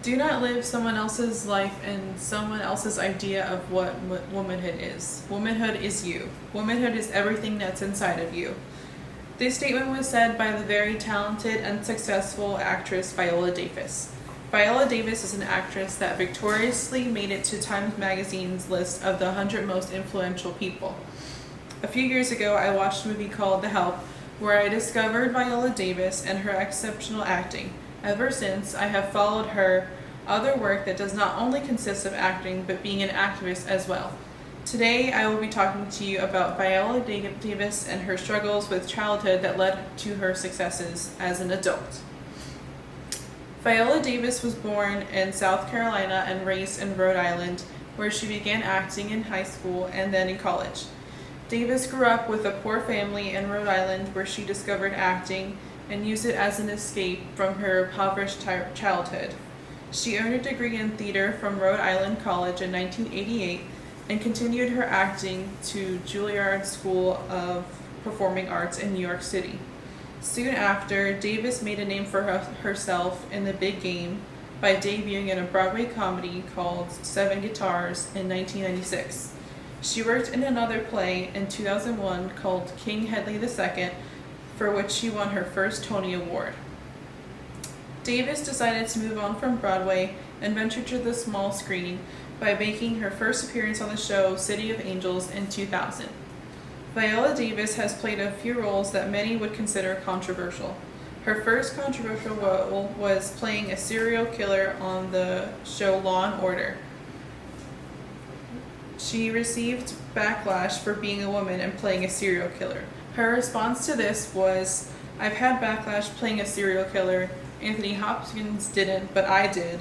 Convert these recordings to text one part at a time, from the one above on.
Do not live someone else's life and someone else's idea of what womanhood is. Womanhood is you. Womanhood is everything that's inside of you. This statement was said by the very talented and successful actress Viola Davis. Viola Davis is an actress that victoriously made it to Time magazine's list of the 100 most influential people. A few years ago, I watched a movie called The Help, where I discovered Viola Davis and her exceptional acting. Ever since, I have followed her other work that does not only consist of acting, but being an activist as well. Today, I will be talking to you about Viola Davis and her struggles with childhood that led to her successes as an adult. Viola Davis was born in South Carolina and raised in Rhode Island, where she began acting in high school and then in college. Davis grew up with a poor family in Rhode Island, where she discovered acting and used it as an escape from her impoverished childhood. She earned a degree in theater from Rhode Island College in 1988 and continued her acting to Juilliard School of Performing Arts in New York City. Soon after, Davis made a name for herself in the big game by debuting in a Broadway comedy called Seven Guitars in 1996. She worked in another play in 2001 called King Hedley II, for which she won her first Tony Award. Davis decided to move on from Broadway and venture to the small screen by making her first appearance on the show City of Angels in 2000. Viola Davis has played a few roles that many would consider controversial. Her first controversial role was playing a serial killer on the show Law and Order. She received backlash for being a woman and playing a serial killer. Her response to this was, "I've had backlash playing a serial killer. Anthony Hopkins didn't, but I did.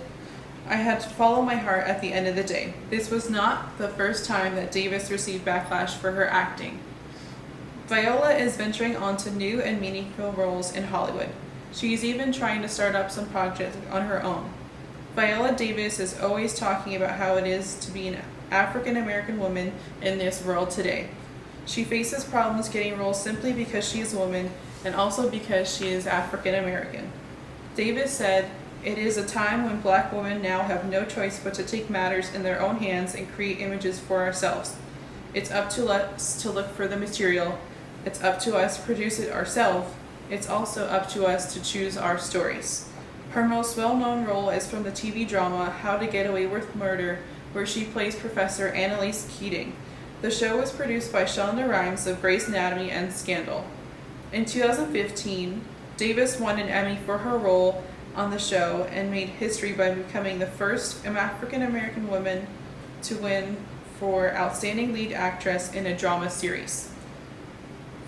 I had to follow my heart at the end of the day." This was not the first time that Davis received backlash for her acting. Viola is venturing onto new and meaningful roles in Hollywood. She's even trying to start up some projects on her own. Viola Davis is always talking about how it is to be an African American woman in this world today. She faces problems getting roles simply because she is a woman and also because she is African American. Davis said, "It is a time when black women now have no choice but to take matters in their own hands and create images for ourselves. It's up to us to look for the material. It's up to us to produce it ourselves. It's also up to us to choose our stories." Her most well-known role is from the TV drama How to Get Away with Murder, where she plays Professor Annalise Keating. The show was produced by Shonda Rhimes of Grey's Anatomy and Scandal. In 2015, Davis won an Emmy for her role on the show and made history by becoming the first African American woman to win for Outstanding Lead Actress in a Drama Series.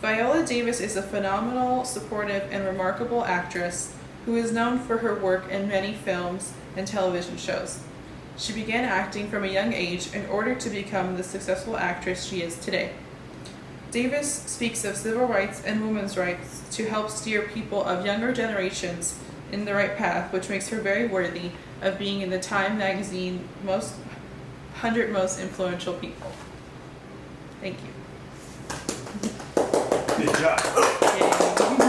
Viola Davis is a phenomenal, supportive, and remarkable actress who is known for her work in many films and television shows. She began acting from a young age in order to become the successful actress she is today. Davis speaks of civil rights and women's rights to help steer people of younger generations in the right path, which makes her very worthy of being in the Time magazine 100 most influential people. Thank you. Good job. Yay.